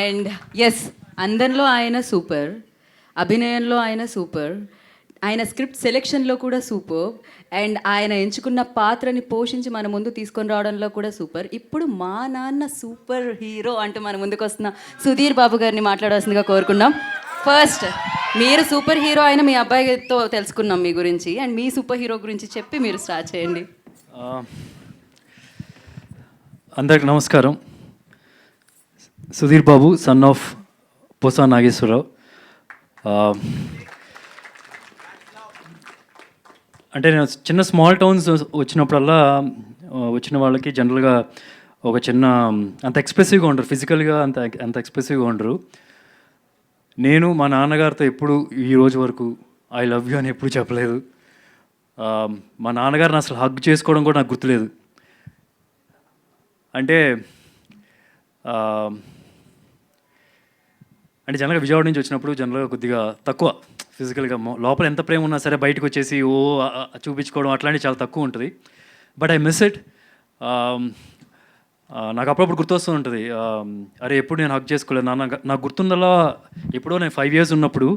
And yes, అందరిలో ఆయన super, అభినయంలో ఆయన సూపర్, ఆయన స్క్రిప్ట్ సెలెక్షన్లో కూడా సూపర్, అండ్ ఆయన ఎంచుకున్న పాత్రని పోషించి మన ముందు తీసుకొని రావడంలో కూడా సూపర్. ఇప్పుడు మా నాన్న సూపర్ హీరో అంటూ మన ముందుకు వస్తున్న సుధీర్ బాబు గారిని మాట్లాడాల్సిందిగా కోరుకున్నాం. ఫస్ట్ మీరు సూపర్ హీరో అయిన మీ అబ్బాయితో తెలుసుకున్నాం మీ గురించి, అండ్ మీ సూపర్ హీరో గురించి చెప్పి మీరు స్టార్ట్ చేయండి. అందరికి నమస్కారం. సుధీర్ బాబు, సన్ ఆఫ్ పోసా నాగేశ్వరరావు. అంటే నేను చిన్న స్మాల్ టౌన్స్ వచ్చినప్పుడల్లా వచ్చిన వాళ్ళకి జనరల్గా ఒక చిన్న అంత ఎక్స్ప్రెసివ్గా ఉండరు, ఫిజికల్గా అంత ఎక్స్ప్రెసివ్గా ఉండరు. నేను మా నాన్నగారితో ఎప్పుడు ఈ రోజు వరకు ఐ లవ్ యూ అని ఎప్పుడు చెప్పలేదు. మా నాన్నగారిని అసలు హగ్ చేసుకోవడం కూడా నాకు గుర్తులేదు. అంటే జనరల్గా విజయవాడ నుంచి వచ్చినప్పుడు జనరల్గా కొద్దిగా తక్కువ ఫిజికల్గా, లోపల ఎంత ప్రేమ ఉన్నా సరే బయటకు వచ్చేసి చూపించుకోవడం అట్లాంటివి చాలా తక్కువ ఉంటుంది. But I miss it. నాకు అప్పుడప్పుడు గుర్తొస్తూ ఉంటుంది, అరే ఎప్పుడు నేను హక్ చేసుకోలేదు నాన్న. నాకు గుర్తుందలా ఎప్పుడో నేను 5 years ఉన్నప్పుడు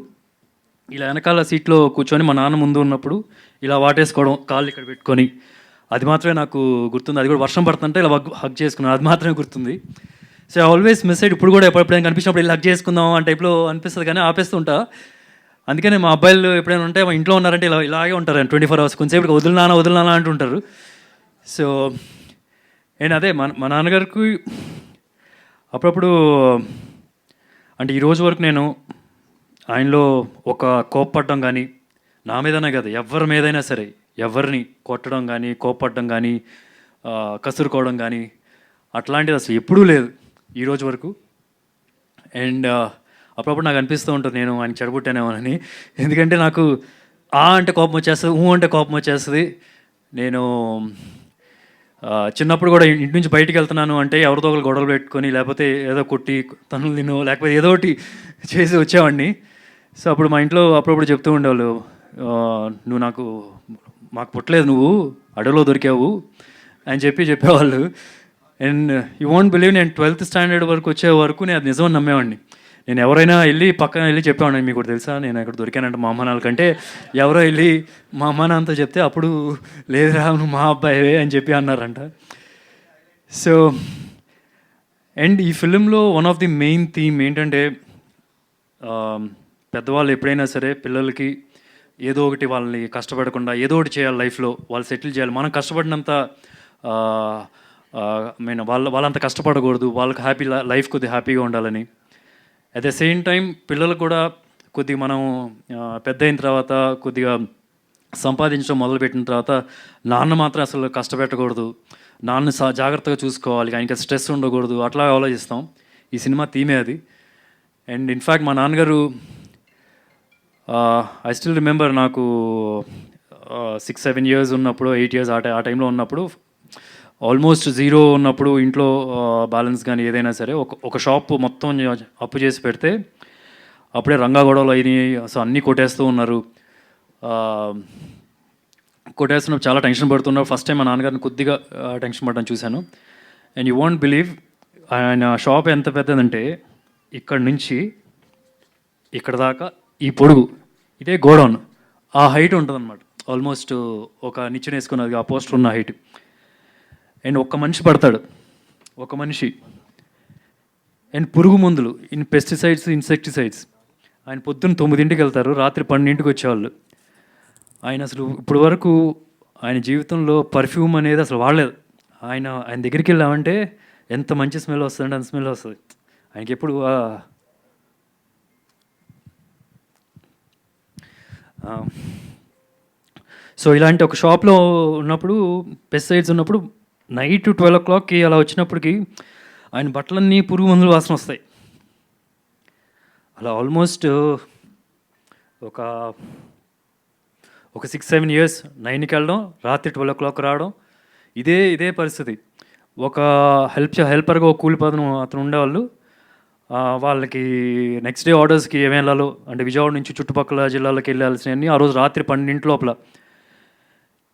ఇలా వెనకాల సీట్లో కూర్చొని మా నాన్న ముందు ఉన్నప్పుడు ఇలా వాటేసుకోవడం, కాళ్ళు ఇక్కడ పెట్టుకొని, అది మాత్రమే నాకు గుర్తుంది. అది కూడా వర్షం పడుతుంటే ఇలా హగ్ చేసుకున్నాను, అది మాత్రమే గుర్తుంది. So I always miss it. ఇప్పుడు కూడా ఎప్పుడైనా కనిపించినప్పుడు ఇలా హగ్ చేసుకుందాం ఆ టైప్లో అనిపిస్తుంది, కానీ ఆపేస్తుంటా. అందుకనే మా అబ్బాయిలు ఎప్పుడైనా ఉంటే మా ఇంట్లో ఉన్నారంటే ఇలాగే ఉంటారు 24 hours. కొంచెంసేపు వదిలినానా అంటుంటారు. సో నేను అదే మా నాన్నగారికి అప్పుడప్పుడు అంటే ఈరోజు వరకు నేను ఆయనలో ఒక కోప్పడడం కానీ, నా మీదనే కదా ఎవరి మీదైనా సరే, ఎవరిని కొట్టడం కానీ, కోప్పడడం కానీ, కసురుకోవడం కానీ అట్లాంటిది అసలు ఎప్పుడూ లేదు ఈరోజు వరకు. అండ్ అప్పుడప్పుడు నాకు అనిపిస్తూ ఉంటుంది నేను ఆయన చెడగొట్టానేమోనని. ఎందుకంటే నాకు అంటే కోపం వచ్చేస్తుంది, అంటే కోపం వచ్చేస్తుంది. నేను చిన్నప్పుడు కూడా ఇంటి నుంచి బయటికి వెళ్తున్నాను అంటే ఎవరితో ఒకరు గొడవలు పెట్టుకొని, లేకపోతే ఏదో కొట్టి తనులు తినో, లేకపోతే ఏదో ఒకటి చేసి వచ్చేవాడిని. సో అప్పుడు మా ఇంట్లో అప్పుడప్పుడు చెప్తూ ఉండేవాళ్ళు, నువ్వు మాకు పుట్టలేదు, నువ్వు అడవిలో దొరికావు అని చెప్పేవాళ్ళు. అండ్ యూ వోంట్ బిలీవ్, నేను 12th standard వరకు వచ్చే వరకు నేను అది నిజమని నమ్మేవాడిని. నేను ఎవరైనా పక్కన వెళ్ళి చెప్పేవాడిని, మీకు తెలుసా నేను అక్కడ దొరికానంటే మా అమ్మ నాన్నల కంటే, ఎవరో వెళ్ళి మా అమ్మ నాన్నతో చెప్తే అప్పుడు లేదురా నువ్వు మా అబ్బాయివే అని చెప్పి అన్నారంట. సో అండ్ ఈ ఫిలింలో one of the main theme ఏంటంటే, పెద్దవాళ్ళు ఎప్పుడైనా సరే పిల్లలకి ఏదో ఒకటి వాళ్ళని కష్టపడకుండా ఏదో ఒకటి చేయాలి లైఫ్లో, వాళ్ళు సెటిల్ చేయాలి. మనం కష్టపడినంత వాళ్ళంత కష్టపడకూడదు, వాళ్ళకి లైఫ్ కొద్దిగా హ్యాపీగా ఉండాలని. అట్ ద సేమ్ టైం పిల్లలు కూడా కొద్దిగా మనం పెద్ద అయిన తర్వాత కొద్దిగా సంపాదించడం మొదలుపెట్టిన తర్వాత నాన్న మాత్రం అసలు కష్టపెట్టకూడదు, నాన్న జాగ్రత్తగా చూసుకోవాలి, ఆయనకి స్ట్రెస్ ఉండకూడదు, అట్లా ఆలోచిస్తాం. ఈ సినిమా థీమే అది. అండ్ ఇన్ఫ్యాక్ట్ మా నాన్నగారు ఐ స్టిల్ రిమెంబర్, నాకు 6-7 years ఉన్నప్పుడు, 8 years ఆ టైంలో ఉన్నప్పుడు, ఆల్మోస్ట్ 0 ఉన్నప్పుడు, ఇంట్లో బ్యాలెన్స్ కానీ ఏదైనా సరే ఒక షాప్ మొత్తం అప్పు చేసి పెడితే అప్పుడే రంగా గొడవలు అయినాయి. అసలు అన్నీ కొట్టేస్తూ ఉన్నారు. కొట్టేస్తున్నప్పుడు చాలా టెన్షన్ పడుతున్నారు. ఫస్ట్ టైం మా నాన్నగారిని కొద్దిగా టెన్షన్ పడడం చూశాను. అండ్ యూ వోంట్ బిలీవ్, ఆయన షాప్ ఎంత పెద్దదంటే ఇక్కడ నుంచి ఇక్కడ దాకా ఈ పొడుగు ఇదే గోడౌన్, ఆ హైట్ ఉంటుంది అనమాట. ఆల్మోస్ట్ ఒక నిచ్చెన వేసుకున్నది ఆ పోస్టర్ ఉన్న హైట్. అండ్ ఒక్క మనిషి పడతాడు, ఒక మనిషి. అండ్ పురుగు మందులు, పెస్టిసైడ్స్, ఇన్సెక్టిసైడ్స్. ఆయన పొద్దున్న 9ంటికి వెళ్తారు, రాత్రి 12ంటికి వచ్చేవాళ్ళు. ఆయన అసలు ఇప్పుడు వరకు ఆయన జీవితంలో పర్ఫ్యూమ్ అనేది అసలు వాడలేదు. ఆయన దగ్గరికి వెళ్ళామంటే ఎంత మంచి స్మెల్ వస్తుందంటే అంత స్మెల్ వస్తుంది. ఆయనకి ఎప్పుడు సో ఇలాంటి ఒక షాప్లో ఉన్నప్పుడు, పెస్టిసైడ్స్ ఉన్నప్పుడు, నైట్ 12 o'clockకి అలా వచ్చినప్పటికి ఆయన బట్టలన్నీ పురుగు మందులు వాసన వస్తాయి. అలా ఆల్మోస్ట్ ఒక 6-7 years, 9కి వెళ్ళడం, రాత్రి 12 o'clock రావడం, ఇదే పరిస్థితి. ఒక హెల్పర్గా ఒక కూలి అతను ఉండేవాళ్ళు. వాళ్ళకి నెక్స్ట్ డే ఆర్డర్స్కి ఏమి వెళ్ళాలో అంటే విజయవాడ నుంచి చుట్టుపక్కల జిల్లాలకు వెళ్ళాల్సినవన్నీ ఆ రోజు రాత్రి 12 లోపల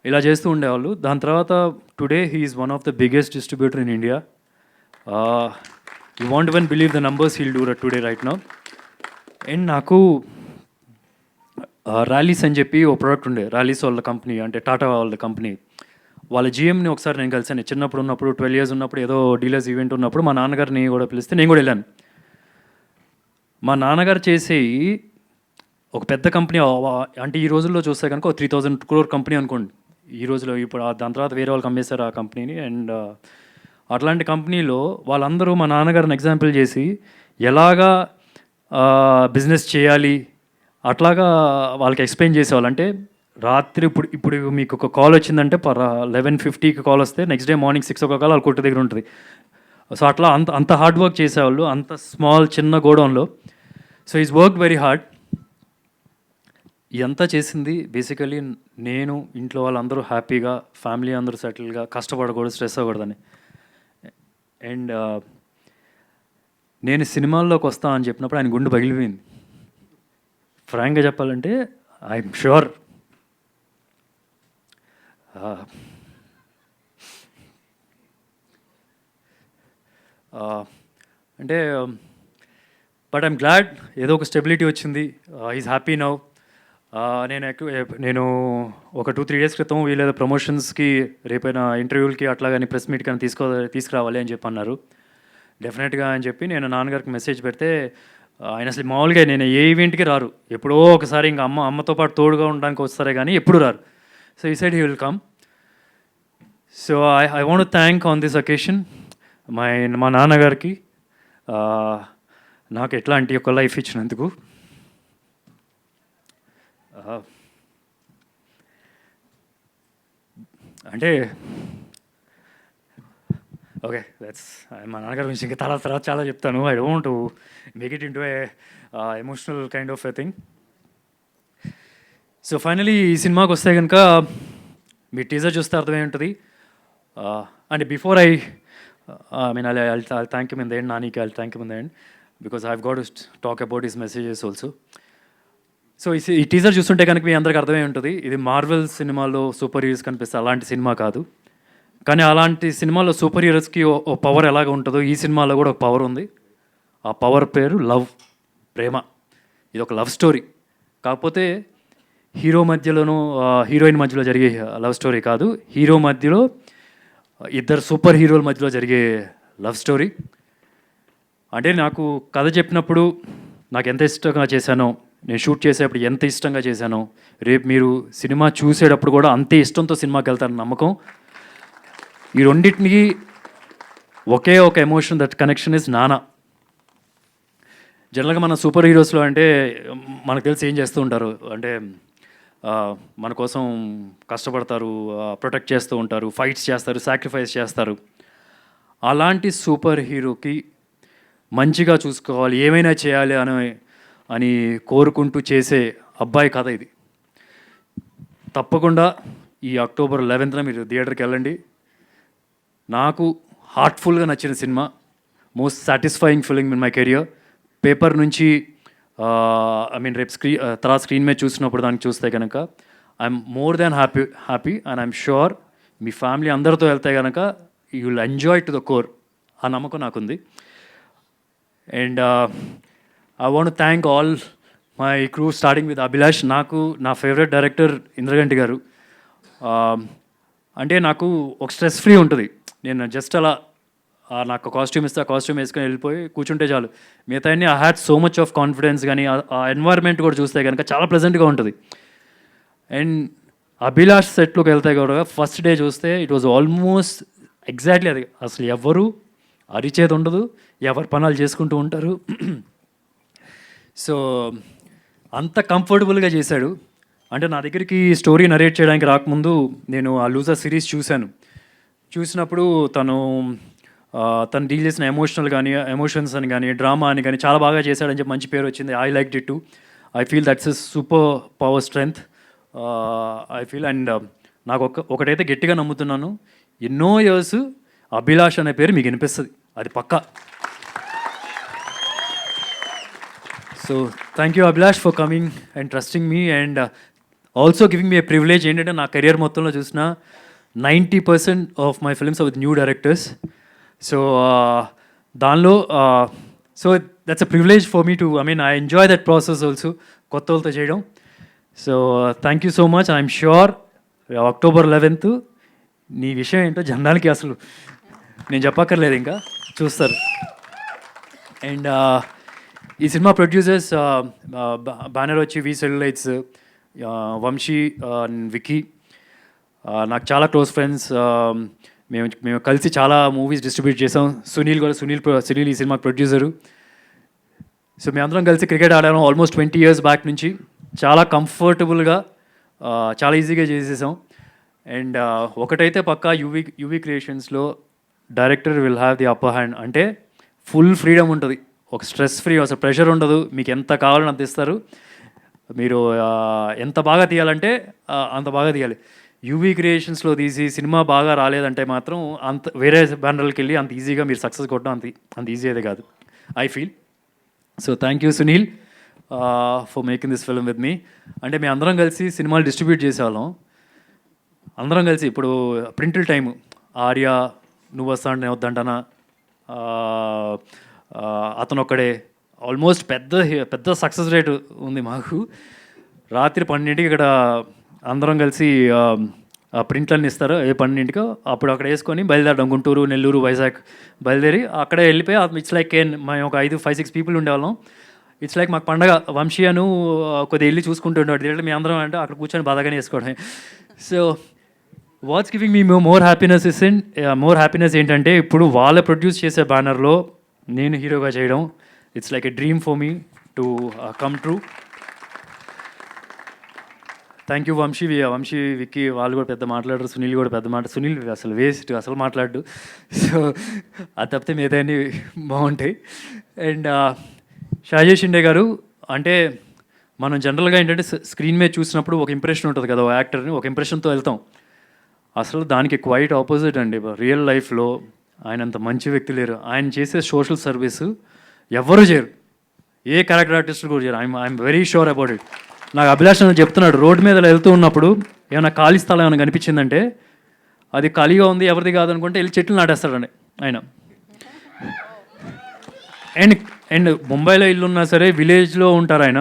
ఇలా చేస్తూ ఉండేవాళ్ళు. దాని తర్వాత today he is one of the biggest distributor in India. You want one believe the numbers he'll do today right now. And నాకు ర్యాలీస్ అని చెప్పి ఓ ప్రోడక్ట్ ఉండే, ర్యాలీస్ వాళ్ళ కంపెనీ, అంటే టాటా వాళ్ళ కంపెనీ. వాళ్ళ జిఎంని ఒకసారి నేను కలిసాను చిన్నప్పుడు ఉన్నప్పుడు, 12 years ఉన్నప్పుడు, ఏదో డీలర్స్ ఈవెంట్ ఉన్నప్పుడు మా నాన్నగారిని కూడా పిలిస్తే నేను కూడా వెళ్ళాను. మా నాన్నగారు చేసే ఒక పెద్ద కంపెనీ, అంటే ఈ రోజుల్లో చూస్తే కనుక 3,000 crore కంపెనీ అనుకోండి ఈ రోజులో. ఇప్పుడు దాని తర్వాత వేరే వాళ్ళకి అమ్మేశారు ఆ కంపెనీని. అండ్ అట్లాంటి కంపెనీలో వాళ్ళందరూ మా నాన్నగారిని ఎగ్జాంపుల్ చేసి ఎలాగా బిజినెస్ చేయాలి అట్లాగా వాళ్ళకి ఎక్స్ప్లెయిన్ చేసేవాళ్ళు. అంటే రాత్రి ఇప్పుడు మీకు ఒక కాల్ వచ్చిందంటే 11:50కి కాల్ వస్తే నెక్స్ట్ డే మార్నింగ్ 6 o'clock వాళ్ళ కొట్టు దగ్గర ఉంటుంది. సో అట్లా అంత హార్డ్ వర్క్ చేసేవాళ్ళు, అంత చిన్న గోడౌన్లో. So is work very hard. ఇదంతా చేసింది బేసికలీ నేను, ఇంట్లో వాళ్ళందరూ హ్యాపీగా, ఫ్యామిలీ అందరూ సెటిల్గా, కష్టపడకూడదు, స్ట్రెస్ అవ్వకూడదని. అండ్ నేను సినిమాల్లోకి వస్తా అని చెప్పినప్పుడు ఆయన గుండె పగిలిపోయింది. ఫ్రాంక్గా చెప్పాలంటే ఐఎమ్ ష్యూర్ అంటే బట్ ఐఎమ్ గ్లాడ్ ఏదో ఒక స్టెబిలిటీ వచ్చింది. Is happy now. నేను ఒక 2-3 days క్రితం వీళ్ళేదో ప్రమోషన్స్కి, రేపైనా ఇంటర్వ్యూలకి అట్లా కానీ ప్రెస్ మీట్ కానీ తీసుకురావాలి అని చెప్పి అన్నారు. డెఫినెట్గా అని చెప్పి నేను నాన్నగారికి మెసేజ్ పెడితే ఆయన అసలు మామూలుగా నేను ఏ ఈవెంట్కి రారు, ఎప్పుడో ఒకసారి ఇంకా అమ్మతో పాటు తోడుగా ఉండడానికి వస్తారే కానీ ఎప్పుడు రారు. సో ఈ side he will come. So I want to thank on this occasion మా నాన్నగారికి నాకు ఎట్లాంటి ఒక లైఫ్ ఇచ్చినందుకు. అంటే ఓకే, దట్స్ మా నాన్నగారి గురించి ఇంకా తర్వాత చాలా చెప్తాను. I don't make it into a emotional kind of a thing. So finally ఈ సినిమాకి వస్తే కనుక మీ టీజర్ చూస్తే అర్థమై ఉంటుంది. And before I mean I thank you in the end, నానికి I thank you in the end because I got to talk about his messages also. So ఈ టీజర్ చూస్తుంటే కనుక మీ అందరికి అర్థమై ఉంటుంది, ఇది మార్వెల్ సినిమాలో సూపర్ హీరోస్ కనిపిస్తే అలాంటి సినిమా కాదు. కానీ అలాంటి సినిమాలో సూపర్ హీరోస్కి ఓ పవర్ ఎలాగ ఉంటుందో ఈ సినిమాలో కూడా ఒక పవర్ ఉంది. ఆ పవర్ పేరు లవ్, ప్రేమ. ఇది ఒక లవ్ స్టోరీ. కాకపోతే హీరో మధ్యలోనూ హీరోయిన్ మధ్యలో జరిగే లవ్ స్టోరీ కాదు, హీరో మధ్యలో ఇద్దరు సూపర్ హీరోల మధ్యలో జరిగే లవ్ స్టోరీ. అంటే నాకు కథ చెప్పినప్పుడు నాకు ఎంత ఇష్టంగా చేశానో, నేను షూట్ చేసేటప్పుడు ఎంత ఇష్టంగా చేశానో, రేపు మీరు సినిమా చూసేటప్పుడు కూడా అంతే ఇష్టంతో సినిమాకి వెళ్తారని నమ్మకం. ఈ రెండింటికి ఒకే ఒక ఎమోషన్, దట్ కనెక్షన్ ఇస్ నానా. జనరల్గా మన సూపర్ హీరోస్లో అంటే మనకు తెలిసి ఏం చేస్తూ ఉంటారు అంటే మన కోసం కష్టపడతారు, ప్రొటెక్ట్ చేస్తూ ఉంటారు, ఫైట్స్ చేస్తారు, సాక్రిఫైస్ చేస్తారు. అలాంటి సూపర్ హీరోకి మంచిగా చూసుకోవాలి, ఏమైనా చేయాలి అని కోరుకుంటూ చేసే అబ్బాయి కథ ఇది. తప్పకుండా ఈ October 11th మీరు థియేటర్కి వెళ్ళండి. నాకు హార్ట్ఫుల్గా నచ్చిన cinema, most satisfying film in my career. Paper నుంచి ఐ మీన్ రేపు తర్వాత స్క్రీన్ మీద చూసినప్పుడు దానికి చూస్తే కనుక I'm more than happy and I'm sure me family అందరితో వెళ్తే కనుక you will enjoy to the core. ఆ నమ్మకం నాకుంది. And I want thank all my crew starting with Abhilash. నాకు నా ఫేవరెట్ డైరెక్టర్ ఇంద్రగంటి గారు. అంటే నాకు ఒక స్ట్రెస్ ఫ్రీ ఉంటుంది. నేను జస్ట్ అలా నాకు కాస్ట్యూమ్ ఇస్తే ఆ కాస్ట్యూమ్ వేసుకొని వెళ్ళిపోయి కూర్చుంటే చాలు. మిగతా అన్ని I had so much of confidence. కానీ ఆ ఎన్వైర్న్మెంట్ కూడా చూస్తే కనుక చాలా ప్లెజెంట్గా ఉంటుంది. అండ్ అభిలాష్ సెట్లోకి వెళ్తే కూడా ఫస్ట్ డే చూస్తే ఇట్ వాజ్ ఆల్మోస్ట్ ఎగ్జాక్ట్లీ అది. అసలు ఎవరు అరిచేది ఉండదు, ఎవరు పనులు చేసుకుంటూ ఉంటారు. సో అంత కంఫర్టబుల్గా చేశాడు. అంటే నా దగ్గరికి స్టోరీ నరేట్ చేయడానికి రాకముందు నేను ఆ లూజర్ సిరీస్ చూసినప్పుడు తను డీల్ చేసిన ఎమోషన్స్ అని కానీ, డ్రామా అని కానీ చాలా బాగా చేశాడని చెప్పి మంచి పేరు వచ్చింది. I like it to. I feel that's a super power strength I feel. And నాకు ఒకటైతే గట్టిగా నమ్ముతున్నాను, ఎన్నో ఇయర్స్ అభిలాష్ అనే పేరు మీకు వినిపిస్తుంది, అది పక్కా. So thank you Abhilash for coming and trusting me and also giving me a privilege. ఏంటంటే నా కెరియర్ మొత్తంలో చూసిన 90% of my films are with new directors. So దానిలో so that's a privilege for me to I enjoy that process also కొత్త వాళ్ళతో చేయడం. So thank you so much. I'm sure October 11th నీ విషయం ఏంటో జనాలకి అసలు నేను చెప్పక్కర్లేదు, ఇంకా చూస్తారు. అండ్ ఈ సినిమా ప్రొడ్యూసర్స్ బ్యానర్ వచ్చి వి సెల్యులైట్స్, వంశీ, విక్కీ నాకు చాలా క్లోజ్ ఫ్రెండ్స్. మేము కలిసి చాలా మూవీస్ డిస్ట్రిబ్యూట్ చేసాం. సునీల్ ఈ సినిమా ప్రొడ్యూసరు. సో మేమందరం కలిసి క్రికెట్ ఆడాము ఆల్మోస్ట్ 20 years బ్యాక్ నుంచి. చాలా కంఫర్టబుల్గా చాలా ఈజీగా చేసేసాం. అండ్ ఒకటైతే పక్కా యూవీ క్రియేషన్స్లో director will have the upper hand. అంటే ఫుల్ ఫ్రీడమ్ ఉంటుంది, ఒక స్ట్రెస్ ఫ్రీ, అసలు ప్రెషర్ ఉండదు. మీకు ఎంత కావాలని అంత ఇస్తారు. మీరు ఎంత బాగా తీయాలంటే అంత బాగా తీయాలి. యూవీ క్రియేషన్స్లో తీసి సినిమా బాగా రాలేదంటే మాత్రం అంత వేరే బ్యానర్కి వెళ్ళి అంత ఈజీగా మీరు సక్సెస్ కొట్టడం అంత ఈజీ అయితే కాదు, I feel. So thank you Sunil for making this film with me. అంటే మేము అందరం కలిసి సినిమాలు డిస్ట్రిబ్యూట్ చేసేవాళ్ళం. అందరం కలిసి ఇప్పుడు ప్రింటిల్ టైము ఆర్య, నువ్వు వస్తా అంటే నేను వద్దంటానా, అతను ఒక్కడే, ఆల్మోస్ట్ పెద్ద సక్సెస్ రేట్ ఉంది మాకు. రాత్రి 12ంటికి ఇక్కడ అందరం కలిసి ప్రింట్లన్నీ ఇస్తారు, 12ంటికో అప్పుడు అక్కడ వేసుకొని బయలుదేరడం. గుంటూరు, నెల్లూరు, వైజాగ్ బయలుదేరి అక్కడే వెళ్ళిపోయి ఇట్స్ లైక్ మేము ఒక 5-6 people ఉండేవాళ్ళం. ఇట్స్ లైక్ మాకు పండగ. వంశీ అను కొద్దిగా వెళ్ళి చూసుకుంటూ ఉండేవాడు. దీంట్లో మీ అందరం అంటే అక్కడ కూర్చొని బాధగానే వేసుకోవడమే. So what's giving me more happiness ఏంటంటే ఇప్పుడు వాళ్ళ ప్రొడ్యూస్ చేసే బ్యానర్లో నేను హీరోగా చేయడం, it's like a dream for me to come true. Thank you Vamsi, Vicky వాళ్ళు కూడా పెద్ద మాట్లాడరు, సునీల్ కూడా పెద్ద సునీల్ అసలు వేస్ట్, అసలు మాట్లాడు. సో అది తప్పితే మిగతా అన్నీ బాగుంటాయి. అండ్ షాజీ షిండే గారు అంటే మనం జనరల్గా ఏంటంటే స్క్రీన్ మీద చూసినప్పుడు ఒక ఇంప్రెషన్ ఉంటుంది కదా, యాక్టర్ని ఒక ఇంప్రెషన్తో వెళ్తాం. అసలు దానికి క్వైట్ ఆపోజిట్ అండి. రియల్ లైఫ్లో ఆయన అంత మంచి వ్యక్తి లేరు. ఆయన చేసే సోషల్ సర్వీస్ ఎవరు చేయరు, ఏ క్యారెక్టర్ ఆర్టిస్టులు కూడా చేయరు. I'm very sure about it. నాకు అభిలాష్ అని చెప్తున్నాడు, రోడ్డు మీద వెళ్తూ ఉన్నప్పుడు ఏమైనా ఖాళీ స్థలం ఏమైనా కనిపించిందంటే అది ఖాళీగా ఉంది ఎవరిది కాదనుకుంటే వెళ్ళి చెట్లు నాటేస్తాడండి ఆయన. అండ్ ముంబైలో ఇల్లు ఉన్నా సరే విలేజ్లో ఉంటారు ఆయన.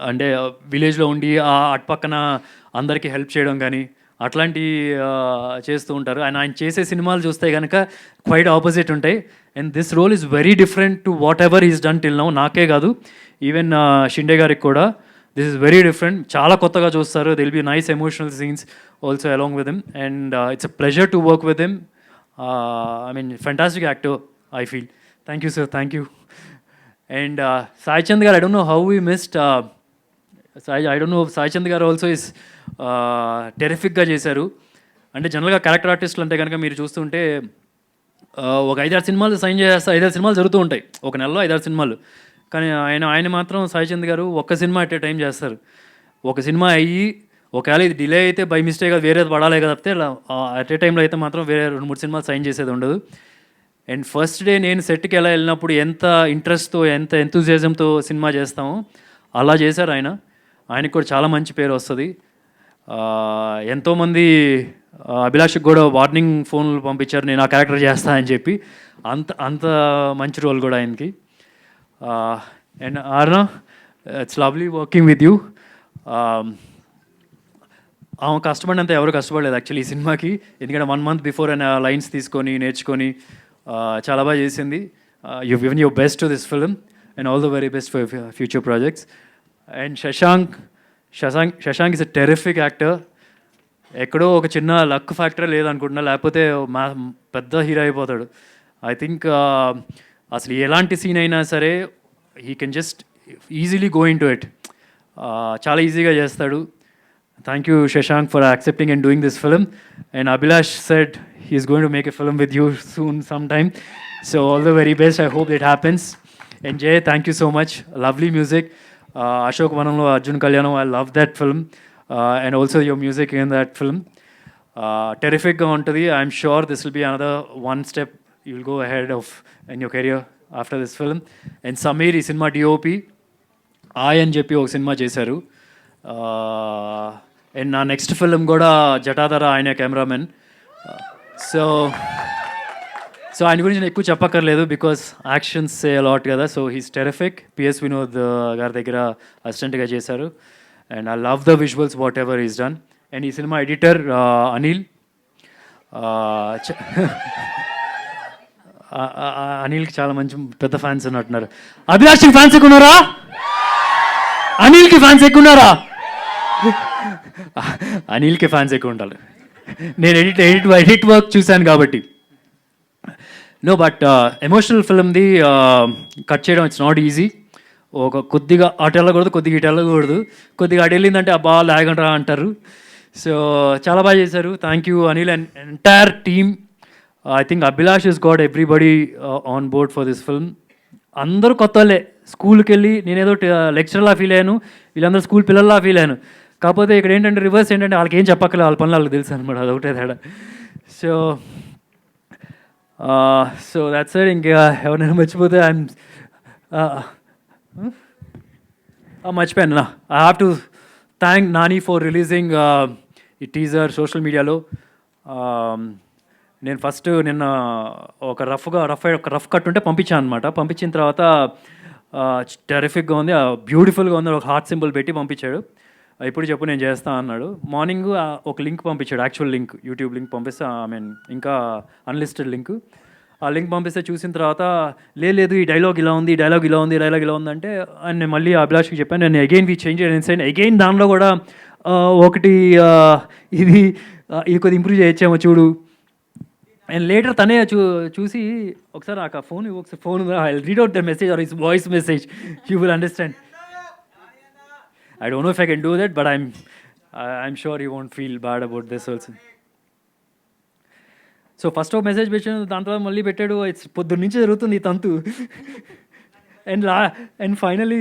అంటే విలేజ్లో ఉండి ఆ అటుపక్కన అందరికీ హెల్ప్ చేయడం కానీ అట్లాంటి చేస్తూ ఉంటారు. ఆయన చేసే సినిమాలు చూస్తే కనుక క్వైట్ ఆపోజిట్ ఉంటాయి. And this role is very different to whatever is done till now. నాకే కాదు, ఈవెన్ షిండే గారికి కూడా దిస్ ఇస్ వెరీ డిఫరెంట్. చాలా కొత్తగా చూస్తారు. దిల్ be nice emotional scenes also along with him. And it's a pleasure to work with him. Fantastic actor I feel. Thank you sir, thank you. And Sai Chand garu, I don't know how we missed Sai Chand garu also is టెరిఫిక్గా చేశారు. అంటే జనరల్గా character ఆర్టిస్టులు అంటే కనుక మీరు చూస్తుంటే ఒక 5-6 సినిమాలు సైన్ చేస్తే 5-6 సినిమాలు జరుగుతూ ఉంటాయి ఒక నెలలో, 5-6 సినిమాలు. కానీ ఆయన మాత్రం సాయి చంద్ గారు ఒక్క సినిమా అట్ ఏ టైం చేస్తారు. ఒక సినిమా అయ్యి ఒకవేళ ఇది డిలే అయితే బై మిస్టేక్ అది వేరేది పడాలి కదా, తప్పితే అట్ ఏ టైంలో అయితే మాత్రం వేరే 2-3 సినిమాలు సైన్ చేసేది ఉండదు. అండ్ ఫస్ట్ డే నేను సెట్కి ఎలా వెళ్ళినప్పుడు ఎంత ఇంట్రెస్ట్తో ఎంత ఎంతూజియాజంతో సినిమా చేస్తామో అలా చేశారు ఆయన. ఆయనకు కూడా చాలా మంచి పేరు వస్తుంది. ఎంతోమంది అభిలాష్కి కూడా వార్నింగ్ ఫోన్లు పంపించారు నేను ఆ క్యారెక్టర్ చేస్తా అని చెప్పి. అంత మంచి రోల్ కూడా ఆయనకి. And ఆర్నా, it's lovely working with you. ఆమె కష్టపడినంత ఎవరు కష్టపడలేదు యాక్చువల్లీ ఈ సినిమాకి. ఎందుకంటే 1 month బిఫోర్ ఆయన లైన్స్ తీసుకొని నేర్చుకొని చాలా బాగా చేసింది. You given your best to this film and all the very best for future projects. And Shashank is a terrific actor. ఎక్కడో ఒక చిన్న లక్ ఫ్యాక్టరే లేదనుకుంటున్నా, లేకపోతే పెద్ద హీరో అయిపోతాడు. ఐ థింక్ అసలు ఎలాంటి సీన్ అయినా సరే he can just easily go into it. చాలా ఈజీగా చేస్తాడు. Thank you Shashank for accepting and doing this film. And Abhilash said he is going to make a film with you soon some time. So all the very best. I hope it happens. And Jai, thank you so much. Lovely music. Ashok వనంలో అర్జున్ కళ్యాణం, I love that film. And also your music in that film. Terrific ఉంటుంది. I'm sure this will be another one step you will go ahead of in your career after this film. And Sameer ఈ cinema DOP అని చెప్పి ఒక cinema చేశారు. And నా next film కూడా జటాధర ఆయన cameraman. So ఆయన గురించి నేను ఎక్కువ చెప్పక్కర్లేదు బికాస్ యాక్షన్స్ సే అలాట్ కదా. So he's terrific. PS Vinod గారి దగ్గర అసిస్టెంట్గా చేశారు. And I love the visuals what ever is done. And ఈ సినిమా ఎడిటర్ అనిల్. అనిల్కి చాలా మంచి పెద్ద ఫ్యాన్స్ ఉన్నట్టున్నారు. అభిలాష్కి ఫ్యాన్స్ ఎక్కువ ఉన్నారా? అనిల్కి ఫ్యాన్స్ ఎక్కువ ఉన్నారా? అనిల్కి ఫ్యాన్స్ ఎక్కువ ఉండాలి. నేను ఎడిట్ వర్క్ చూశాను కాబట్టి. నో బట్ ఎమోషనల్ ఫిల్మ్ది కట్ చేయడం ఇట్స్ నాట్ ఈజీ. ఒక కొద్దిగా అటు వెళ్ళకూడదు, కొద్దిగా ఇటు వెళ్ళకూడదు, కొద్దిగా అటు వెళ్ళిందంటే అబ్బా లాగంటారా అంటారు. సో చాలా బాగా చేశారు. Thank you Anil and entire team. I think Abhilash is got everybody on board for this film. అందరూ కొత్త వాళ్ళే. స్కూల్కి వెళ్ళి నేనేదో లెక్చరర్లా ఫీల్ అయ్యాను, వీళ్ళందరూ స్కూల్ పిల్లల్లా ఫీల్ అయ్యాను. కాకపోతే ఇక్కడ ఏంటంటే రివర్స్ ఏంటంటే వాళ్ళకి ఏం చెప్పక్కర్లేదు, వాళ్ళ పనులు వాళ్ళకి తెలుసు అనమాట. అదొకటే తేడా. So that's it. ఇంకా ఎవరైనా మర్చిపోతే ఐఎమ్ మర్చిపోయాను. I have to thank Nani for releasing ఈ టీజర్ సోషల్ మీడియాలో. నేను ఫస్ట్ నిన్న ఒక రఫ్ కట్ ఉంటే పంపించాను అనమాట. పంపించిన తర్వాత టెరిఫిక్గా ఉంది, బ్యూటిఫుల్గా ఉంది, ఒక హార్ట్ సింబల్ పెట్టి పంపించాడు. ఇప్పుడు చెప్పు నేను చేస్తా అన్నాడు. మార్నింగ్ ఒక లింక్ పంపించాడు, యాక్చువల్ లింక్, యూట్యూబ్ లింక్ పంపిస్తే ఇంకా అన్లిస్టెడ్ లింక్. ఆ లింక్ పంపిస్తే చూసిన తర్వాత లేదు ఈ డైలాగ్ ఇలా ఉంది, డైలాగ్ ఇలా ఉంది అంటే నేను మళ్ళీ అభిలాష్కి చెప్పాను. నేను again we change and again దానిలో కూడా ఒకటి ఇది కొద్దిగా ఇంప్రూవ్ చేయొచ్చేమో చూడు. అండ్ లేటర్ తనే చూసి ఒకసారి నాకు ఆ phone I read out the message or is voice message, you will understand. I don't know if I can do that, but I'm sure he won't feel bad about this also. So first ఒక message పెట్టాను, దాని తర్వాత మళ్ళీ పెట్టాడు. It's పొద్దున్న నుంచి జరుగుతుంది ఈ తంతు. అండ్ ఫైనలీ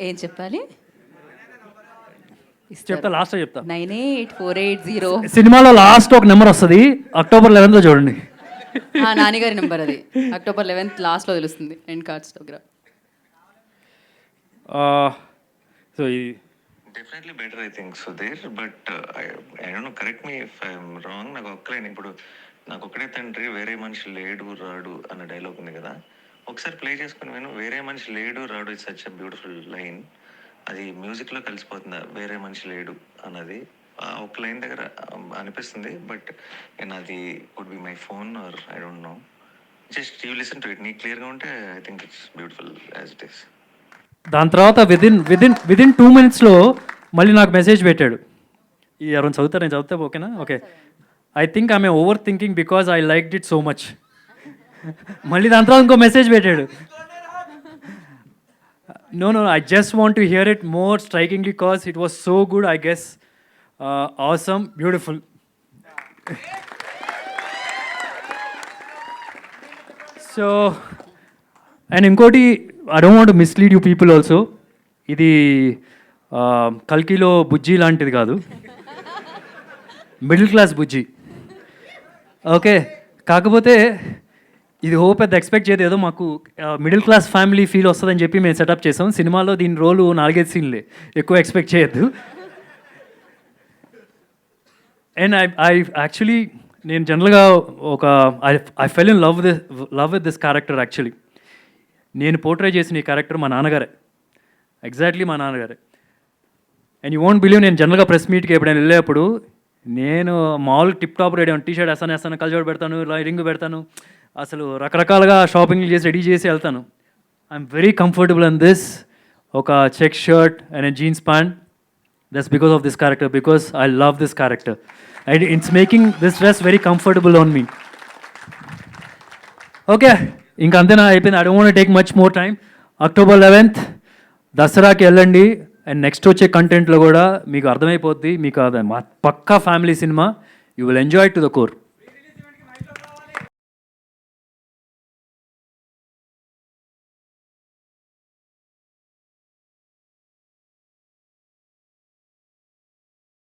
ఏం చెప్పాలి చెప్తా, లాస్ట్ చెప్తా. 98480. సినిమాలో లాస్ట్ ఒక నెంబర్ వస్తుంది, October 11th చూడండి. నాన్నగారి నెంబర్ అది. October 11th లాస్ట్లో తెలుస్తుంది ఎండ్ కార్డ్స్ దగ్గర. So definitely better I think Sudhir, but I don't know, correct me if I'm wrong. నాకు ఒక్కలేని ఇప్పుడు నాకు ఒక్కడే తండ్రి వేరే మనిషి లేడు రాడు అన్న డైలాగ్ ఉంది కదా, ఒకసారి ప్లే చేసుకుని నేను వేరే మనిషి లేడు రాడు it's such a beautiful line. అది మ్యూజిక్లో కలిసిపోతుందా వేరే మనిషి లేడు అన్నది ఒక లైన్ దగ్గర అనిపిస్తుంది. బట్ నేను అది could be my phone are I don't no, just you listen to it. నీకు క్లియర్గా ఉంటే I think it's beautiful as it is. దాని తర్వాత విదిన్ 2 minutesలో మళ్ళీ నాకు మెసేజ్ పెట్టాడు. ఈ ఎవరైనా చదువుతారు, నేను చదివితే ఓకేనా? Okay. I think I'm over thinking because I liked it so much. మళ్ళీ దాని తర్వాత ఇంకో మెసేజ్ పెట్టాడు. No, I just want to hear it more strikingly because it was so good, I guess. Awesome, beautiful. So, and inkoti, I don't want to mislead you people also. ఇది కల్కిలో బుజ్జి లాంటిది కాదు, middle class బుజ్జి. Okay, కాకపోతే ఇది పెద్ద expect చేయదు, ఏదో మాకు middle class family feel వస్తుందని చెప్పి మేము సెటప్ చేసాం. సినిమాలో దీని రోలు 4-5 సీన్లే, ఎక్కువ ఎక్స్పెక్ట్ చేయొద్దు. అండ్ ఐ యాక్చువల్లీ నేను జనరల్గా I fell in love with this character. Actually నేను పోర్ట్రే చేసిన ఈ క్యారెక్టర్ మా నాన్నగారే, ఎగ్జాక్ట్లీ మా నాన్నగారే. అండ్ యూ వోంట్ బిలీవ్, నేను జనరల్గా ప్రెస్ మీట్కి ఎప్పుడైనా వెళ్ళేప్పుడు నేను మామూలుగా టిప్ టాప్ రెడీ, టీషర్ట్ వేస్తాను, కల్చర్ పెడతాను, రింగ్ పెడతాను, అసలు రకరకాలుగా షాపింగ్లు చేసి రెడీ చేసి వెళ్తాను. I'm very comfortable in this. ఒక check shirt and jeans pant, that's because of this character, because I love this character and it's making this dress very comfortable on me. Okay, ఇంకా అంతేనా, అయిపోయింది. I don't want take much more time. October 11th దసరాకి వెళ్ళండి. And next వచ్చే కంటెంట్లో కూడా మీకు అర్థమైపోద్ది, మీకు అది పక్కా ఫ్యామిలీ సినిమా. You will enjoy to the core.